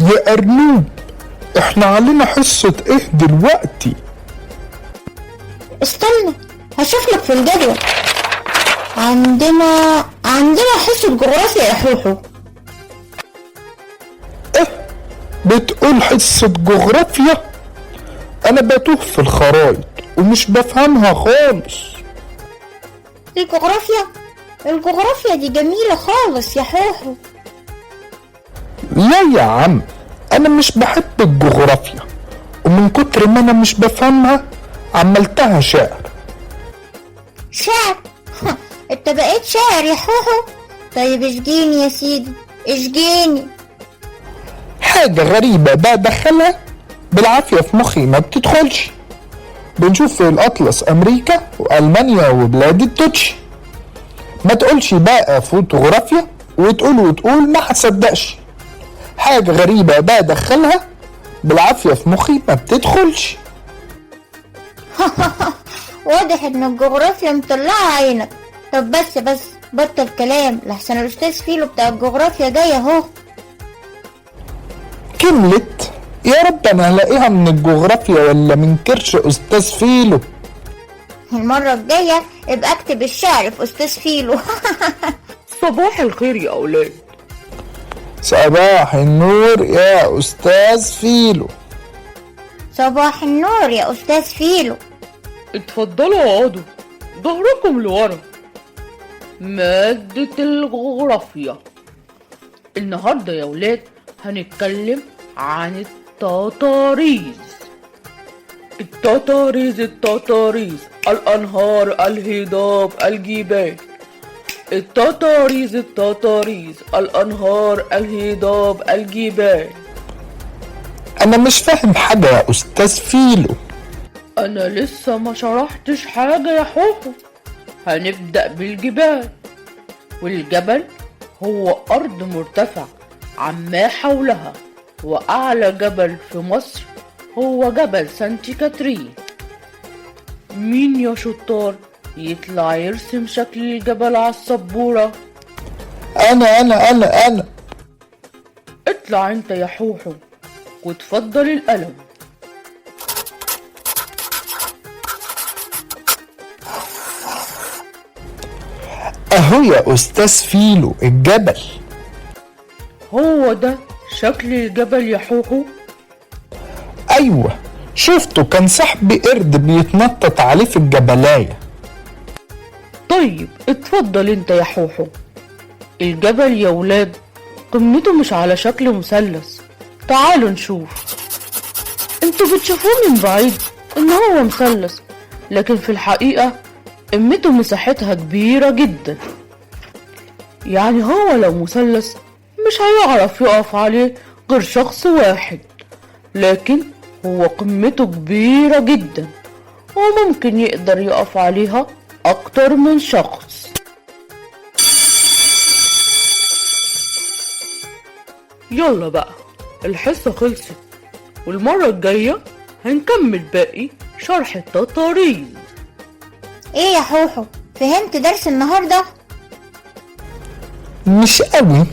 يا أرنوب، احنا علينا حصة ايه دلوقتي؟ استنى هشوف لك في الجدول. عندنا حصة جغرافيا يا حوحو. ايه بتقول حصة جغرافيا؟ انا بتوه في الخرايط ومش بفهمها خالص. الجغرافيا دي جميلة خالص يا حوحو. لا يا عم، انا مش بحب الجغرافيا، ومن كتر ما انا مش بفهمها عملتها شعر. شعر؟ انت بقيت شاعر يا حوحو؟ طيب اشجيني يا سيدي، اشجيني. حاجة غريبة بدخلها بالعافية في مخي ما بتدخلش. بنشوف في الأطلس أمريكا وألمانيا وبلاد التوتش. ما تقولش بقى فوتوغرافيا وتقول ما هصدقش. حاجة غريبة بدخلها بالعافية في مخي ما بتدخلش. واضح ان الجغرافيا مطلعة عينك. طب بس بطل كلام لحسن الأستاذ فيلو بتاع الجغرافيا جاي اهو. كملت يا رب، انا هلاقيها من الجغرافيا ولا من كرش أستاذ فيلو. المرة الجاية ابقى اكتب الشعر في أستاذ فيلو. صباح الخير يا أولاد. صباح النور يا أستاذ فيلو. صباح النور يا أستاذ فيلو. اتفضلوا اقعدوا، ظهركم لورا. مادة الجغرافيا النهاردة يا ولاد هنتكلم عن التضاريس. التضاريس، الأنهار، الهضاب، الجبال. التضاريس، الأنهار، الهضاب، الجبال. أنا مش فاهم حاجة يا أستاذ فيلو. أنا لسه ما شرحتش حاجة يا حوحو. هنبدأ بالجبال. والجبل هو أرض مرتفع عما حولها، وأعلى جبل في مصر هو جبل سانت كاترين. مين يا شطار يطلع يرسم شكل الجبل على السبورة؟ أنا اطلع انت يا حوحو وتفضل القلم. أهو يا أستاذ فيلو الجبل. هو ده شكل الجبل يا حوحو؟ أيوة شفته، كان صاحبي قرد بيتنطط عليه في الجبلاية. طيب اتفضل انت يا حوحو. الجبل يا ولاد قمته مش على شكل مثلث. تعالوا نشوف. انتوا بتشوفوه من بعيد ان هو مثلث، لكن في الحقيقة قمته مساحتها كبيرة جدا. يعني هو لو مثلث مش هيعرف يقف عليه غير شخص واحد، لكن هو قمته كبيرة جدا وممكن يقدر يقف عليها أكتر من شخص. يلا بقى الحصة خلصت، والمرة الجاية هنكمل باقي شرح التضاريس. ايه يا حوحو، فهمت درس النهاردة؟ مش قوي.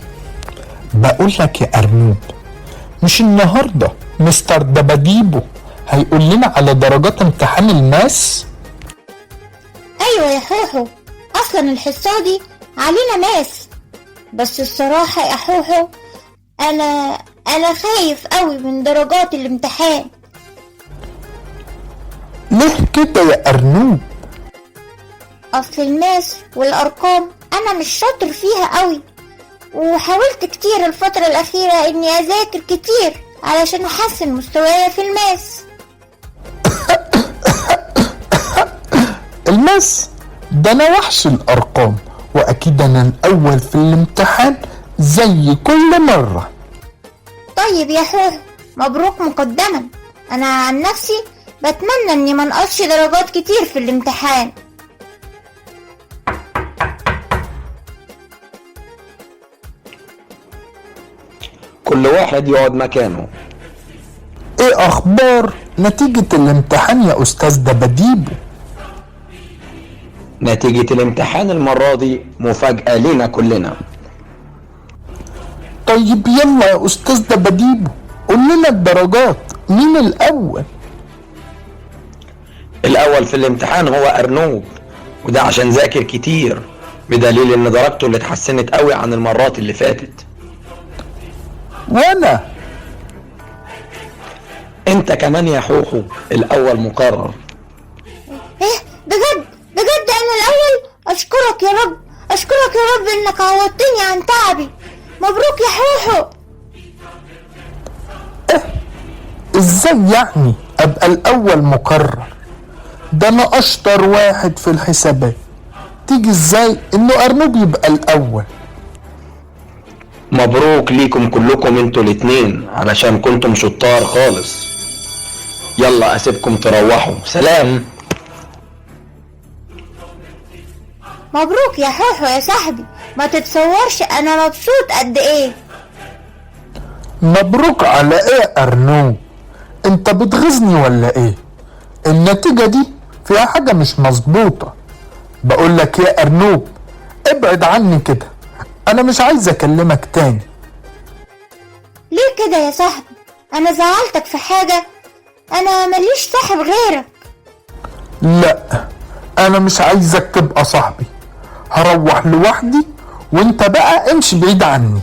بقول لك يا أرنوب، مش النهاردة مستر دباديبو هيقول لنا على درجات امتحان الماس؟ ايوه يا حوحو، اصلا الحصة دي علينا ماس. بس الصراحة يا حوحو انا خايف قوي من درجات الامتحان. ليه كده يا أرنوب؟ اصل الماس والارقام انا مش شاطر فيها قوي، وحاولت كتير الفترة الاخيرة اني اذاكر كتير علشان احسن مستواي في الماس. الماس ده انا وحش الارقام، واكيد انا الاول في الامتحان زي كل مرة. طيب يا حوحو، مبروك مقدما. انا عن نفسي بتمنى اني منقصش درجات كتير في الامتحان. كل واحد يقعد مكانه. ايه اخبار نتيجة الامتحان يا استاذ دباديبو؟ نتيجة الامتحان المرة دي مفاجأة لنا كلنا. طيب يلا يا استاذ دباديبو قول لنا الدرجات، مين الاول؟ الأول في الامتحان هو أرنوب، وده عشان ذاكر كتير، بدليل إن درجته اللي اتحسنت قوي عن المرات اللي فاتت. وانا انت كمان يا حوحو الأول مقرر. ايه بجد انا الاول؟ اشكرك يا رب، اشكرك يا رب انك عوضتني عن تعبي. مبروك يا حوحو. ازاي يعني ابقى الاول مقرر؟ ده انا اشطر واحد في الحسابات، تيجي ازاي انه ارنوب يبقى الاول؟ مبروك ليكم كلكم انتوا الاتنين علشان كنتم شطار خالص. يلا اسيبكم تروحوا، سلام. مبروك يا حوحو يا صاحبي، ما تتصورش انا مبسوط قد ايه. مبروك على ايه يا ارنوب؟ انت بتغيظني ولا ايه؟ النتيجة دي فيها حاجة مش مظبوطة. بقول لك يا ارنوب ابعد عني كده، انا مش عايز اكلمك تاني. ليه كده يا صاحبي؟ انا زعلتك في حاجة؟ انا ماليش صاحب غيرك. لا انا مش عايزك تبقى صاحبي، هروح لوحدي وانت بقى امشي بعيد عني.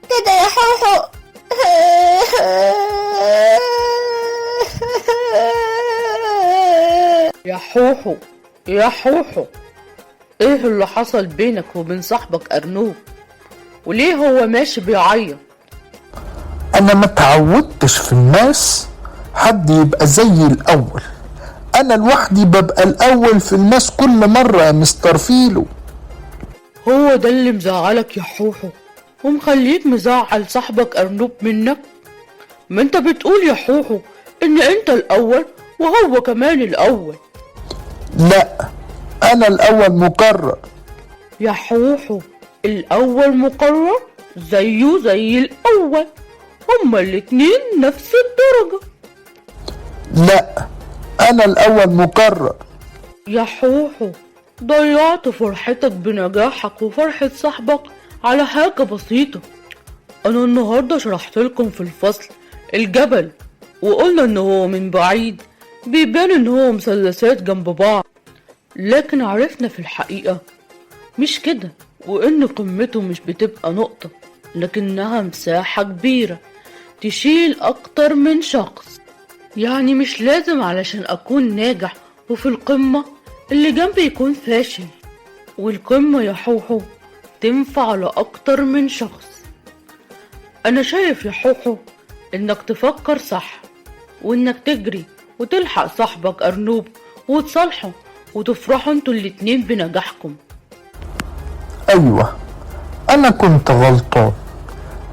كده يا حوحو. يا حوحو يا حوحو، ايه اللي حصل بينك وبين صاحبك أرنوب؟ وليه هو ماشي بيعيط؟ انا ما تعودتش في الناس حد يبقى زي الاول، انا لوحدي ببقى الاول في الناس كل مرة يا مستر فيلو. هو ده اللي مزعلك يا حوحو ومخليك مزعل صاحبك أرنوب منك؟ ما انت بتقول يا حوحو ان انت الأول وهو كمان الأول. لا انا الاول مقرر. يا حوحو الأول مقرر زيه زي الأول، هما الاتنين نفس الدرجة. لا انا الاول مقرر. يا حوحو ضيعت فرحتك بنجاحك وفرحة صاحبك على حاجة بسيطة. أنا النهاردة شرحت لكم في الفصل الجبل، وقلنا إن هو من بعيد بيبان إن هو مثلثات جنب بعض، لكن عرفنا في الحقيقة مش كده، وإن قمته مش بتبقى نقطة لكنها مساحة كبيرة تشيل أكتر من شخص. يعني مش لازم علشان أكون ناجح وفي القمة اللي جنبي يكون فاشل، والقمة يا حوحو تنفع لأكتر من شخص. أنا شايف يا حوحو إنك تفكر صح، وإنك تجري وتلحق صاحبك أرنوب وتصالحه وتفرحوا انتوا الاتنين بنجاحكم. ايوه انا كنت غلطان،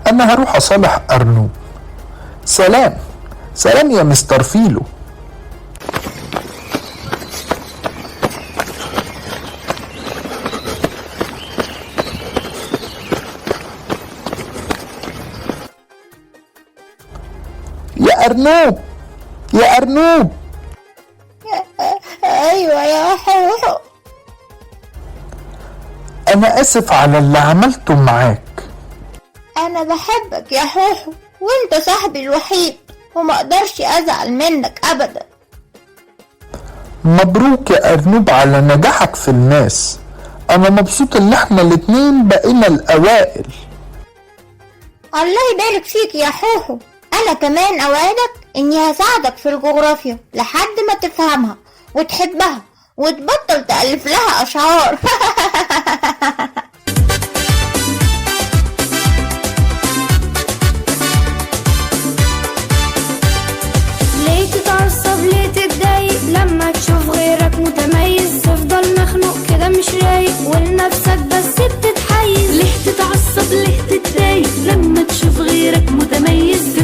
انا هروح اصالح ارنوب. سلام سلام يا مستر فيلو. يا ارنوب يا ارنوب. ايوه يا حوحو. انا اسف على اللي عملته معاك. انا بحبك يا حوحو، وانت صاحبي الوحيد وما اقدرش ازعل منك ابدا. مبروك يا ارنوب على نجاحك في الماس، انا مبسوط ان احنا الاتنين بقينا الاوائل. الله يبارك فيك يا حوحو. انا كمان اوعدك اني هساعدك في الجغرافيا لحد ما تفهمها وتحبها وتبطل تألف لها اشعار. ليه تتعصب ليه تتضايق لما تشوف غيرك متميز؟ تفضل مخنوق كده مش رايق ولنفسك بس بتتحيز. ليه تتعصب ليه تتضايق لما تشوف غيرك متميز؟